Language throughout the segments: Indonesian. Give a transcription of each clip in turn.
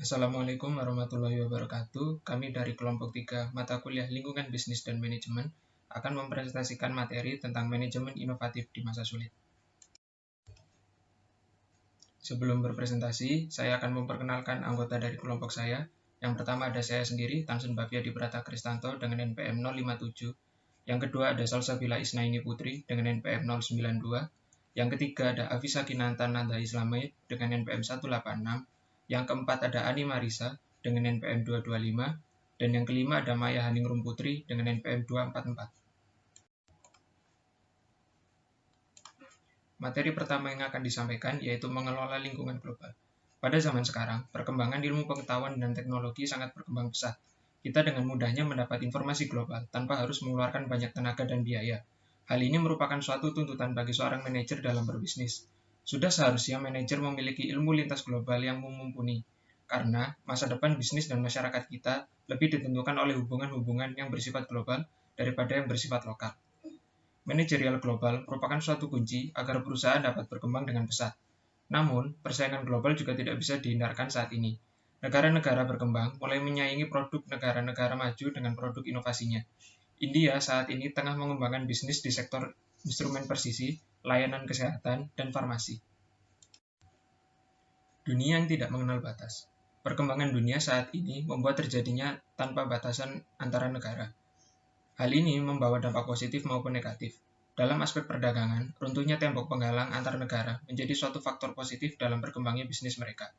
Assalamualaikum warahmatullahi wabarakatuh. Kami dari kelompok 3 mata kuliah Lingkungan Bisnis dan Manajemen akan mempresentasikan materi tentang manajemen inovatif di masa sulit. Sebelum berpresentasi, saya akan memperkenalkan anggota dari kelompok saya. Yang pertama ada saya sendiri, Tansun Bavia Dibrata Kristanto dengan NPM 057. Yang kedua ada Salsabila Isnaini Putri dengan NPM 092. Yang ketiga ada Afisa Kinanta Nanda Islamid dengan NPM 186. Yang keempat ada Ani Marisa dengan NPM 225. Dan yang kelima ada Maya Haningrum Putri dengan NPM 244. Materi pertama yang akan disampaikan yaitu mengelola lingkungan global. Pada zaman sekarang, perkembangan ilmu pengetahuan dan teknologi sangat berkembang pesat. Kita dengan mudahnya mendapat informasi global tanpa harus mengeluarkan banyak tenaga dan biaya. Hal ini merupakan suatu tuntutan bagi seorang manajer dalam berbisnis. Sudah seharusnya manajer memiliki ilmu lintas global yang mumpuni, karena masa depan bisnis dan masyarakat kita lebih ditentukan oleh hubungan-hubungan yang bersifat global daripada yang bersifat lokal. Manajerial global merupakan suatu kunci agar perusahaan dapat berkembang dengan pesat. Namun, persaingan global juga tidak bisa dihindarkan saat ini. Negara-negara berkembang mulai menyaingi produk negara-negara maju dengan produk inovasinya. India saat ini tengah mengembangkan bisnis di sektor instrumen presisi, layanan kesehatan, dan farmasi. Dunia yang tidak mengenal batas. Perkembangan dunia saat ini membuat terjadinya tanpa batasan antara negara. Hal ini membawa dampak positif maupun negatif. Dalam aspek perdagangan, runtuhnya tembok penghalang antar negara menjadi suatu faktor positif dalam berkembangnya bisnis mereka.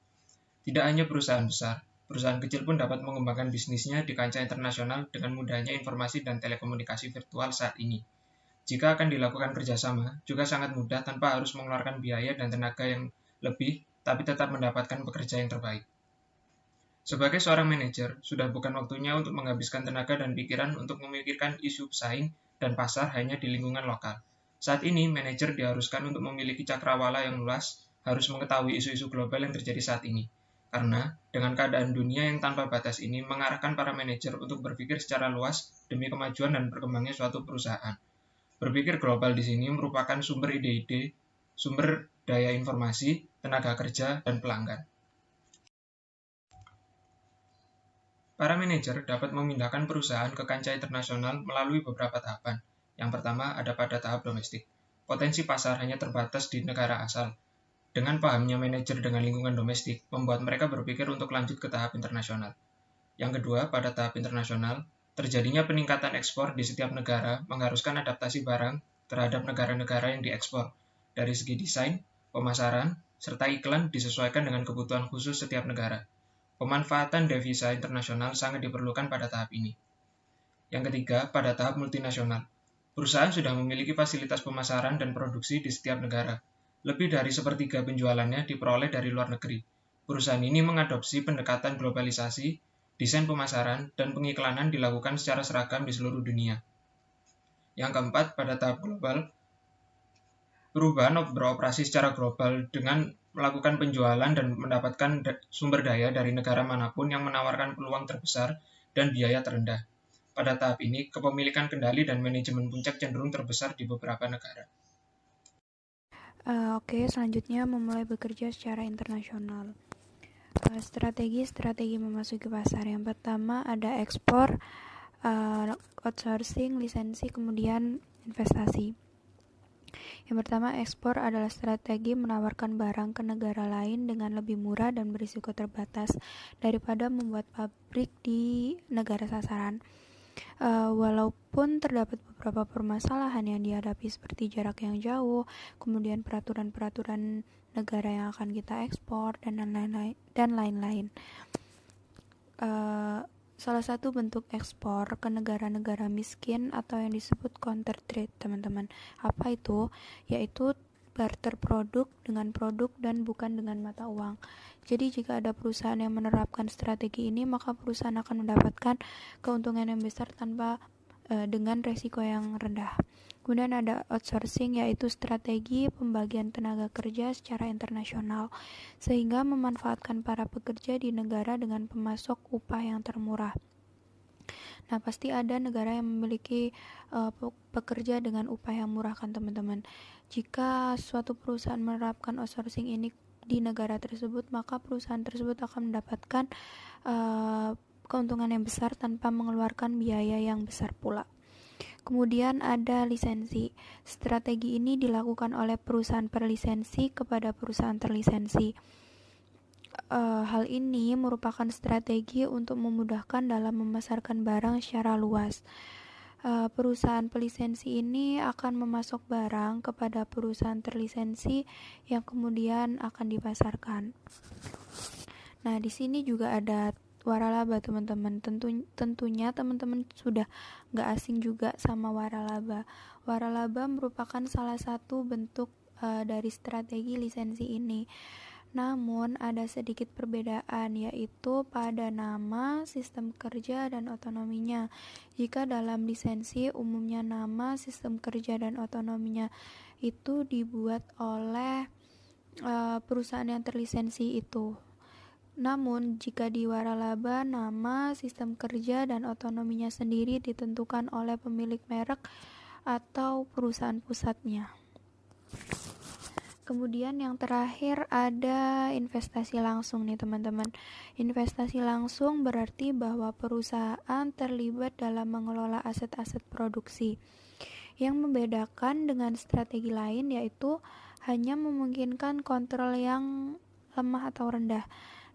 Tidak hanya perusahaan besar, perusahaan kecil pun dapat mengembangkan bisnisnya di kancah internasional dengan mudahnya informasi dan telekomunikasi virtual saat ini. Jika akan dilakukan kerjasama, juga sangat mudah tanpa harus mengeluarkan biaya dan tenaga yang lebih, tapi tetap mendapatkan pekerja yang terbaik. Sebagai seorang manajer, sudah bukan waktunya untuk menghabiskan tenaga dan pikiran untuk memikirkan isu pesaing dan pasar hanya di lingkungan lokal. Saat ini, manajer diharuskan untuk memiliki cakrawala yang luas, harus mengetahui isu-isu global yang terjadi saat ini. Karena, dengan keadaan dunia yang tanpa batas ini mengarahkan para manajer untuk berpikir secara luas demi kemajuan dan berkembangnya suatu perusahaan. Berpikir global di sini merupakan sumber ide-ide, sumber daya informasi, tenaga kerja, dan pelanggan. Para manajer dapat memindahkan perusahaan ke kancah internasional melalui beberapa tahapan. Yang pertama ada pada tahap domestik. Potensi pasar hanya terbatas di negara asal. Dengan pahamnya manajer dengan lingkungan domestik, membuat mereka berpikir untuk lanjut ke tahap internasional. Yang kedua, pada tahap internasional, terjadinya peningkatan ekspor di setiap negara mengharuskan adaptasi barang terhadap negara-negara yang diekspor. Dari segi desain, pemasaran, serta iklan disesuaikan dengan kebutuhan khusus setiap negara. Pemanfaatan devisa internasional sangat diperlukan pada tahap ini. Yang ketiga, pada tahap multinasional. Perusahaan sudah memiliki fasilitas pemasaran dan produksi di setiap negara. Lebih dari sepertiga penjualannya diperoleh dari luar negeri. Perusahaan ini mengadopsi pendekatan globalisasi, desain pemasaran, dan pengiklanan dilakukan secara seragam di seluruh dunia. Yang keempat, pada tahap global, perubahan beroperasi secara global dengan melakukan penjualan dan mendapatkan sumber daya dari negara manapun yang menawarkan peluang terbesar dan biaya terendah. Pada tahap ini, kepemilikan kendali dan manajemen puncak cenderung terbesar di beberapa negara. Oke, selanjutnya memulai bekerja secara internasional. Strategi memasuki pasar. Yang pertama ada ekspor, outsourcing, lisensi, kemudian investasi. Yang pertama, ekspor adalah strategi menawarkan barang ke negara lain dengan lebih murah dan berisiko terbatas daripada membuat pabrik di negara sasaran. Walaupun terdapat beberapa permasalahan yang dihadapi seperti jarak yang jauh, kemudian peraturan-peraturan negara yang akan kita ekspor dan lain-lain. Salah satu bentuk ekspor ke negara-negara miskin atau yang disebut counter trade, teman-teman. Apa itu? Yaitu barter produk dengan produk dan bukan dengan mata uang. Jadi jika ada perusahaan yang menerapkan strategi ini, maka perusahaan akan mendapatkan keuntungan yang besar dengan resiko yang rendah. Kemudian ada outsourcing, yaitu strategi pembagian tenaga kerja secara internasional sehingga memanfaatkan para pekerja di negara dengan pemasok upah yang termurah. Nah, pasti ada negara yang memiliki pekerja dengan upah yang murah kan teman-teman. Jika suatu perusahaan menerapkan outsourcing ini di negara tersebut, maka perusahaan tersebut akan mendapatkan keuntungan yang besar tanpa mengeluarkan biaya yang besar pula. Kemudian ada lisensi. Strategi ini dilakukan oleh perusahaan perlisensi kepada perusahaan terlisensi. Hal ini merupakan strategi untuk memudahkan dalam memasarkan barang secara luas. Perusahaan pelisensi ini akan memasok barang kepada perusahaan terlisensi yang kemudian akan dipasarkan. Nah, di sini juga ada waralaba, teman-teman. Tentunya teman-teman sudah nggak asing juga sama waralaba. Waralaba merupakan salah satu bentuk dari strategi lisensi ini. Namun ada sedikit perbedaan, yaitu pada nama, sistem kerja, dan otonominya. Jika dalam lisensi umumnya nama, sistem kerja, dan otonominya itu dibuat oleh perusahaan yang terlisensi itu. Namun jika di waralaba, nama, sistem kerja, dan otonominya sendiri ditentukan oleh pemilik merek atau perusahaan pusatnya. Kemudian yang terakhir ada investasi langsung nih teman-teman. Investasi langsung berarti bahwa perusahaan terlibat dalam mengelola aset-aset produksi. Yang membedakan dengan strategi lain yaitu hanya memungkinkan kontrol yang lemah atau rendah.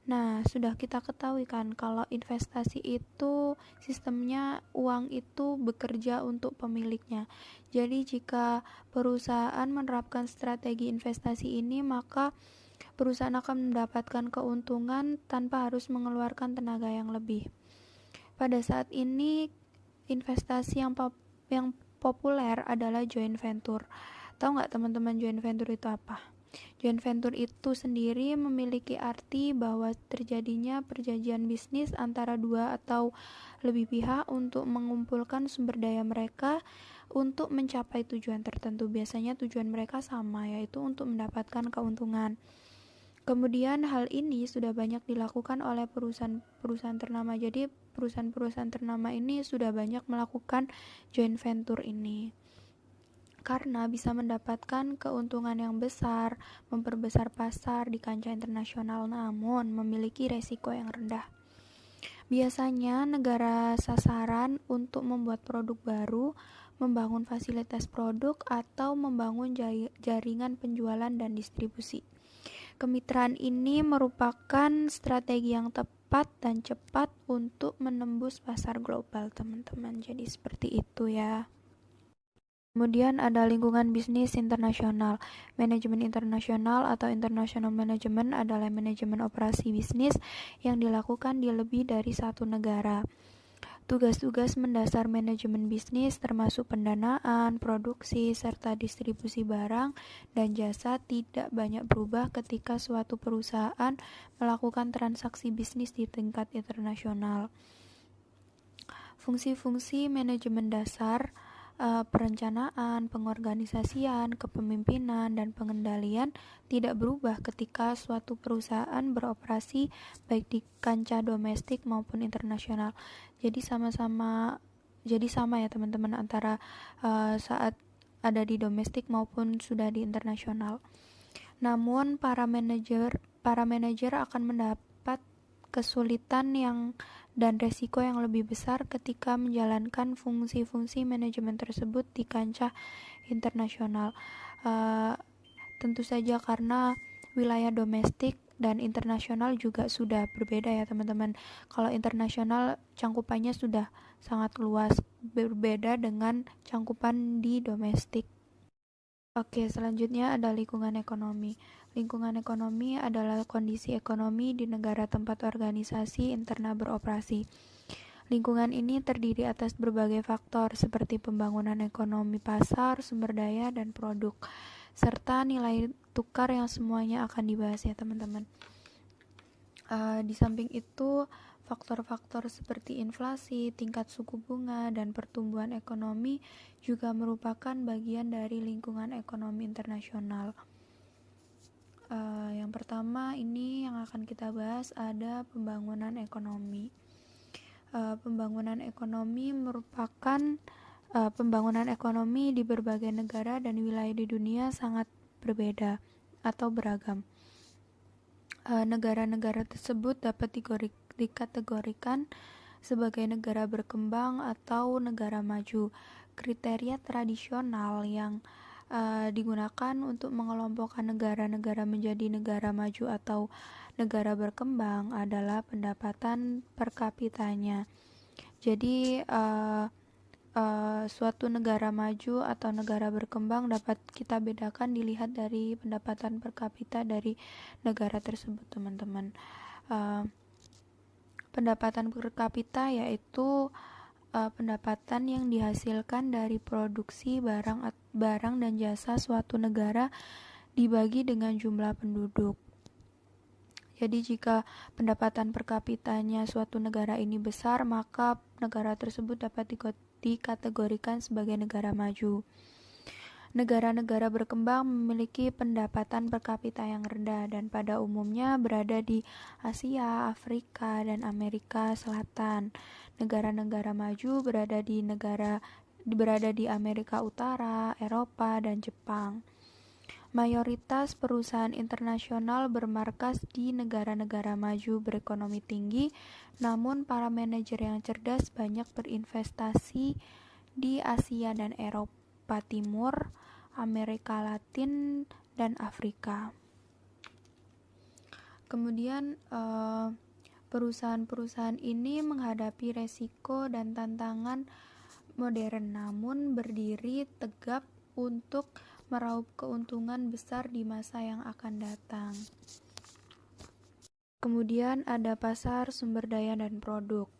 Nah, sudah kita ketahui kan kalau investasi itu sistemnya uang itu bekerja untuk pemiliknya. Jadi jika perusahaan menerapkan strategi investasi ini, maka perusahaan akan mendapatkan keuntungan tanpa harus mengeluarkan tenaga yang lebih. Pada saat ini investasi yang populer adalah joint venture. Tahu nggak teman-teman joint venture itu apa? Joint venture itu sendiri memiliki arti bahwa terjadinya perjanjian bisnis antara dua atau lebih pihak untuk mengumpulkan sumber daya mereka untuk mencapai tujuan tertentu. Biasanya tujuan mereka sama, yaitu untuk mendapatkan keuntungan. Kemudian hal ini sudah banyak dilakukan oleh perusahaan ternama. Jadi perusahaan-perusahaan ternama ini sudah banyak melakukan joint venture ini karena bisa mendapatkan keuntungan yang besar, memperbesar pasar di kancah internasional, namun memiliki resiko yang rendah. Biasanya negara sasaran untuk membuat produk baru, membangun fasilitas produk, atau membangun jaringan penjualan dan distribusi. Kemitraan ini merupakan strategi yang tepat dan cepat untuk menembus pasar global, teman-teman. Jadi seperti itu ya. Kemudian ada lingkungan bisnis internasional. Manajemen internasional atau international management adalah manajemen operasi bisnis yang dilakukan di lebih dari satu negara. Tugas-tugas mendasar manajemen bisnis termasuk pendanaan, produksi, serta distribusi barang dan jasa tidak banyak berubah ketika suatu perusahaan melakukan transaksi bisnis di tingkat internasional. Fungsi-fungsi manajemen dasar perencanaan, pengorganisasian, kepemimpinan, dan pengendalian tidak berubah ketika suatu perusahaan beroperasi baik di kancah domestik maupun internasional. Jadi sama ya teman-teman antara saat ada di domestik maupun sudah di internasional. Namun para manajer akan mendapat kesulitan dan resiko yang lebih besar ketika menjalankan fungsi-fungsi manajemen tersebut di kancah internasional. Tentu saja karena wilayah domestik dan internasional juga sudah berbeda ya teman-teman. Kalau internasional cangkupannya sudah sangat luas, berbeda dengan cangkupan di domestik. Oke, selanjutnya ada lingkungan ekonomi. Lingkungan ekonomi adalah kondisi ekonomi di negara tempat organisasi internal beroperasi. Lingkungan ini terdiri atas berbagai faktor seperti pembangunan ekonomi pasar, sumber daya, dan produk, serta nilai tukar yang semuanya akan dibahas ya teman-teman. Di samping itu, faktor-faktor seperti inflasi, tingkat suku bunga, dan pertumbuhan ekonomi juga merupakan bagian dari lingkungan ekonomi internasional. Yang pertama ini yang akan kita bahas ada pembangunan ekonomi. Pembangunan ekonomi merupakan pembangunan ekonomi di berbagai negara dan wilayah di dunia sangat berbeda atau beragam. Negara-negara tersebut dapat dikategorikan sebagai negara berkembang atau negara maju. Kriteria tradisional yang digunakan untuk mengelompokkan negara-negara menjadi negara maju atau negara berkembang adalah pendapatan per kapitanya. Jadi suatu negara maju atau negara berkembang dapat kita bedakan dilihat dari pendapatan per kapita dari negara tersebut, teman-teman. Pendapatan per kapita yaitu pendapatan yang dihasilkan dari produksi barang dan jasa suatu negara dibagi dengan jumlah penduduk. Jadi jika pendapatan per kapitanya suatu negara ini besar, maka negara tersebut dapat dikategorikan sebagai negara maju. Negara-negara berkembang memiliki pendapatan per kapita yang rendah dan pada umumnya berada di Asia, Afrika, dan Amerika Selatan. Negara-negara maju berada di Amerika Utara, Eropa, dan Jepang. Mayoritas perusahaan internasional bermarkas di negara-negara maju berekonomi tinggi, namun para manajer yang cerdas banyak berinvestasi di Asia dan Eropa Timur, Amerika Latin, dan Afrika. Kemudian perusahaan-perusahaan ini menghadapi resiko dan tantangan modern, namun berdiri tegap untuk meraup keuntungan besar di masa yang akan datang. Kemudian ada pasar, sumber daya, dan produk.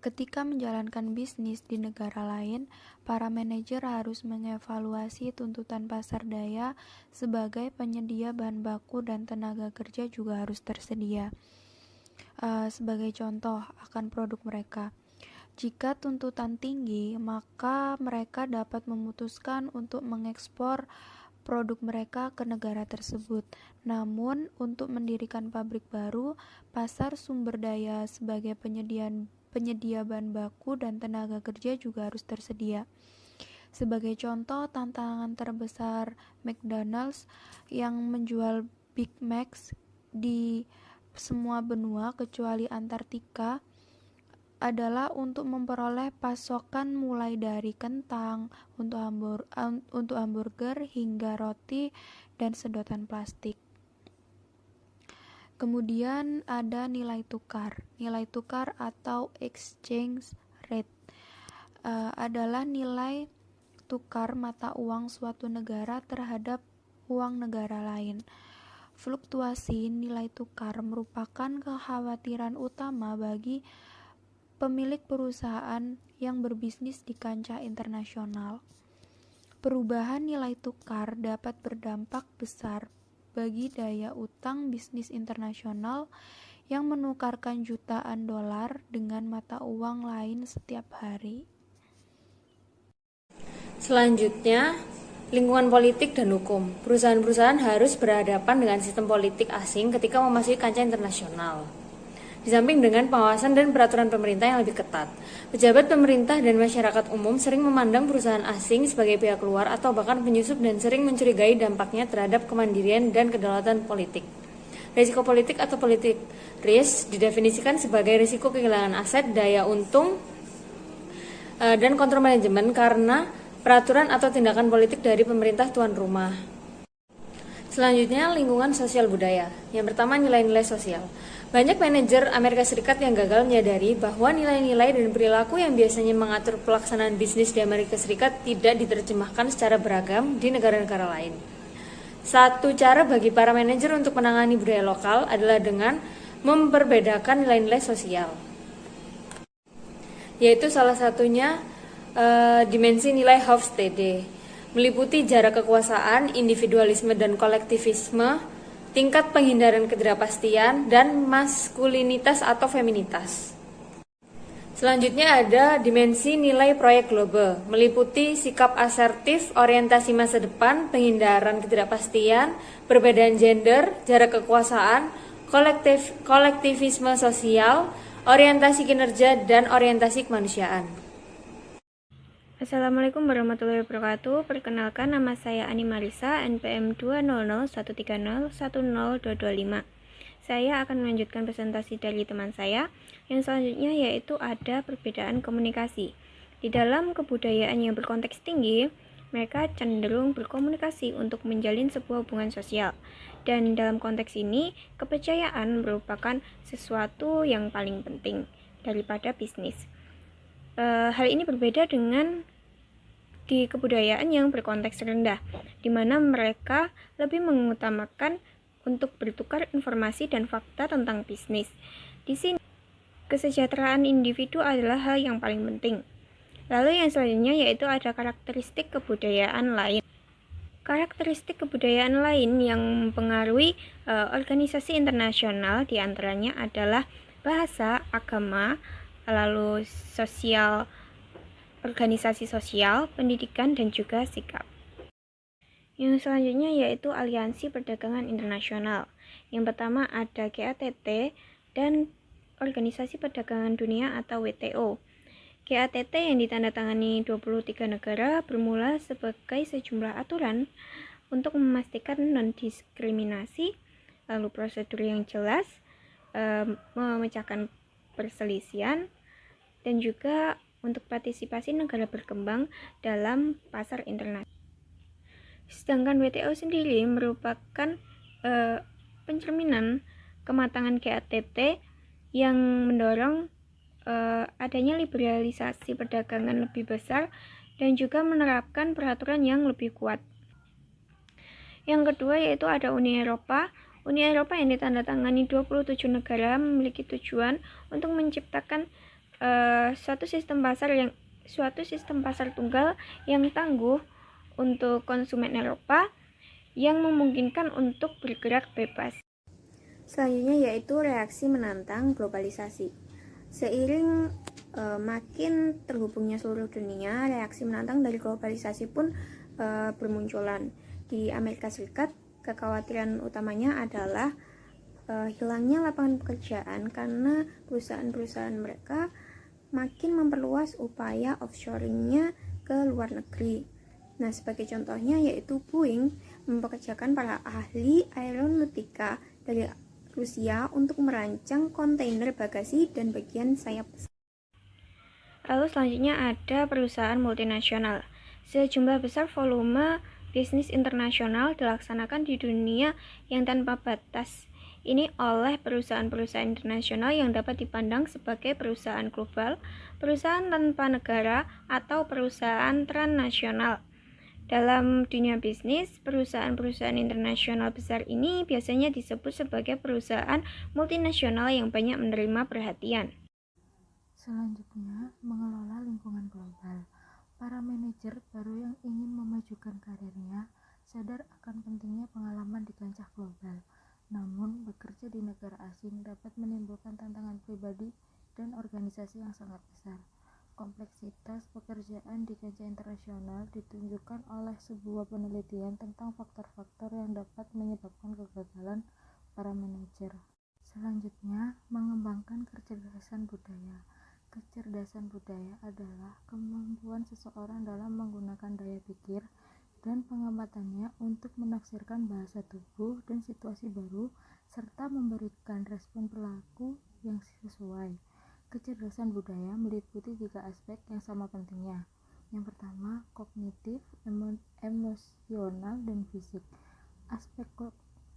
Ketika menjalankan bisnis di negara lain, para manajer harus mengevaluasi tuntutan pasar daya sebagai penyedia bahan baku dan tenaga kerja juga harus tersedia. Sebagai contoh akan produk mereka. Jika tuntutan tinggi, maka mereka dapat memutuskan untuk mengekspor produk mereka ke negara tersebut. Namun, untuk mendirikan pabrik baru, pasar sumber daya sebagai penyedia bahan baku dan tenaga kerja juga harus tersedia. Sebagai contoh, tantangan terbesar McDonald's yang menjual Big Macs di semua benua kecuali Antartika adalah untuk memperoleh pasokan mulai dari kentang untuk hamburger hingga roti dan sedotan plastik. Kemudian ada nilai tukar. Nilai tukar atau exchange rate adalah nilai tukar mata uang suatu negara terhadap uang negara lain. Fluktuasi nilai tukar merupakan kekhawatiran utama bagi pemilik perusahaan yang berbisnis di kancah internasional. Perubahan nilai tukar dapat berdampak besar bagi daya utang bisnis internasional yang menukarkan jutaan dolar dengan mata uang lain setiap hari. Selanjutnya, lingkungan politik dan hukum. Perusahaan-perusahaan harus berhadapan dengan sistem politik asing ketika memasuki kancah internasional. Di samping dengan pengawasan dan peraturan pemerintah yang lebih ketat, pejabat pemerintah dan masyarakat umum sering memandang perusahaan asing sebagai pihak luar atau bahkan penyusup dan sering mencurigai dampaknya terhadap kemandirian dan kedaulatan politik. Risiko politik atau politik risk didefinisikan sebagai risiko kehilangan aset, daya untung, dan kontrol manajemen karena peraturan atau tindakan politik dari pemerintah tuan rumah. Selanjutnya, lingkungan sosial budaya. Yang pertama, nilai-nilai sosial. Banyak manajer Amerika Serikat yang gagal menyadari bahwa nilai-nilai dan perilaku yang biasanya mengatur pelaksanaan bisnis di Amerika Serikat tidak diterjemahkan secara beragam di negara-negara lain. Satu cara bagi para manajer untuk menangani budaya lokal adalah dengan memperbedakan nilai-nilai sosial, yaitu salah satunya dimensi nilai Hofstede, meliputi jarak kekuasaan, individualisme dan kolektivisme, tingkat penghindaran ketidakpastian, dan maskulinitas atau feminitas. Selanjutnya ada dimensi nilai proyek global, meliputi sikap asertif, orientasi masa depan, penghindaran ketidakpastian, perbedaan gender, jarak kekuasaan, kolektivisme sosial, orientasi kinerja, dan orientasi kemanusiaan. Assalamualaikum warahmatullahi wabarakatuh. Perkenalkan, nama saya Ani Marisa, NPM 20013010225. Saya akan melanjutkan presentasi dari teman saya. Yang selanjutnya yaitu ada perbedaan komunikasi. Di dalam kebudayaan yang berkonteks tinggi, mereka cenderung berkomunikasi untuk menjalin sebuah hubungan sosial. Dan dalam konteks ini, kepercayaan merupakan sesuatu yang paling penting daripada bisnis. Hal ini berbeda dengan di kebudayaan yang berkonteks rendah, di mana mereka lebih mengutamakan untuk bertukar informasi dan fakta tentang bisnis. Di sini, kesejahteraan individu adalah hal yang paling penting. Lalu yang selanjutnya yaitu ada karakteristik kebudayaan lain. Karakteristik kebudayaan lain yang mempengaruhi organisasi internasional diantaranya adalah bahasa, agama, lalu sosial, organisasi sosial, pendidikan, dan juga sikap. Yang selanjutnya yaitu aliansi perdagangan internasional. Yang pertama ada GATT dan Organisasi Perdagangan Dunia atau WTO. GATT yang ditandatangani 23 negara bermula sebagai sejumlah aturan untuk memastikan non-diskriminasi, lalu prosedur yang jelas, memecahkan perselisihan, dan juga untuk partisipasi negara berkembang dalam pasar internasional. Sedangkan WTO sendiri merupakan pencerminan kematangan GATT yang mendorong adanya liberalisasi perdagangan lebih besar dan juga menerapkan peraturan yang lebih kuat. Yang kedua yaitu ada Uni Eropa. Uni Eropa yang ditandatangani 27 negara memiliki tujuan untuk menciptakan suatu sistem pasar tunggal yang tangguh untuk konsumen Eropa yang memungkinkan untuk bergerak bebas. Selanjutnya yaitu reaksi menantang globalisasi. Seiring makin terhubungnya seluruh dunia, reaksi menantang dari globalisasi pun bermunculan. Di Amerika Serikat, kekhawatiran utamanya adalah hilangnya lapangan pekerjaan karena perusahaan-perusahaan mereka makin memperluas upaya offshoring-nya ke luar negeri. Nah, sebagai contohnya yaitu Boeing mempekerjakan para ahli aeronautika dari Rusia untuk merancang kontainer bagasi dan bagian sayap pesawat. Lalu selanjutnya ada perusahaan multinasional. Sejumlah besar volume bisnis internasional dilaksanakan di dunia yang tanpa batas. Ini oleh perusahaan-perusahaan internasional yang dapat dipandang sebagai perusahaan global, perusahaan tanpa negara, atau perusahaan transnasional. Dalam dunia bisnis, perusahaan-perusahaan internasional besar ini biasanya disebut sebagai perusahaan multinasional yang banyak menerima perhatian. Selanjutnya, mengelola lingkungan global. Para manajer baru yang ingin memajukan karirnya sadar akan pentingnya pengalaman di kancah global. Namun, bekerja di negara asing dapat menimbulkan tantangan pribadi dan organisasi yang sangat besar. Kompleksitas pekerjaan di kancah internasional ditunjukkan oleh sebuah penelitian tentang faktor-faktor yang dapat menyebabkan kegagalan para manajer. Selanjutnya, mengembangkan kecerdasan budaya. Kecerdasan budaya adalah kemampuan seseorang dalam menggunakan daya pikir dan pengamatannya untuk menafsirkan bahasa tubuh dan situasi baru serta memberikan respon perilaku yang sesuai. Kecerdasan budaya meliputi 3 aspek yang sama pentingnya. Yang pertama, kognitif, emosional, dan fisik. Aspek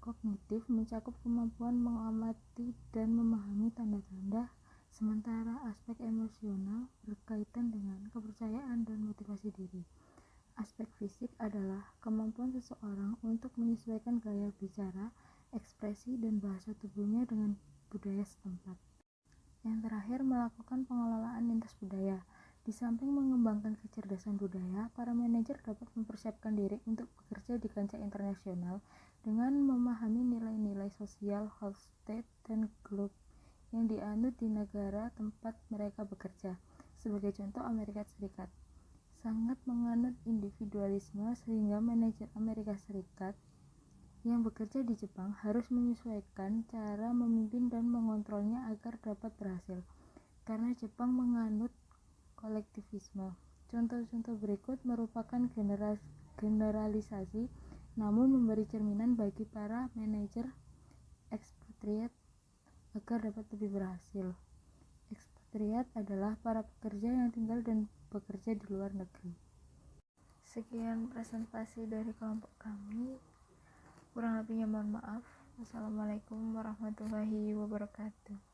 kognitif mencakup kemampuan mengamati dan memahami tanda-tanda, sementara aspek emosional berkaitan dengan kepercayaan dan motivasi diri. Aspek fisik adalah kemampuan seseorang untuk menyesuaikan gaya bicara, ekspresi, dan bahasa tubuhnya dengan budaya setempat. Yang terakhir, melakukan pengelolaan lintas budaya. Di samping mengembangkan kecerdasan budaya, para manajer dapat mempersiapkan diri untuk bekerja di kancah internasional dengan memahami nilai-nilai sosial, Hofstede, dan Globe yang dianut di negara tempat mereka bekerja. Sebagai contoh, Amerika Serikat sangat menganut individualisme sehingga manajer Amerika Serikat yang bekerja di Jepang harus menyesuaikan cara memimpin dan mengontrolnya agar dapat berhasil, karena Jepang menganut kolektivisme. Contoh-contoh berikut merupakan generalisasi, namun memberi cerminan bagi para manajer ekspatriat agar dapat lebih berhasil. Ekspatriat adalah para pekerja yang tinggal dan bekerja di luar negeri. Sekian presentasi dari kelompok kami. Kurang lebihnya mohon maaf. Wassalamualaikum warahmatullahi wabarakatuh.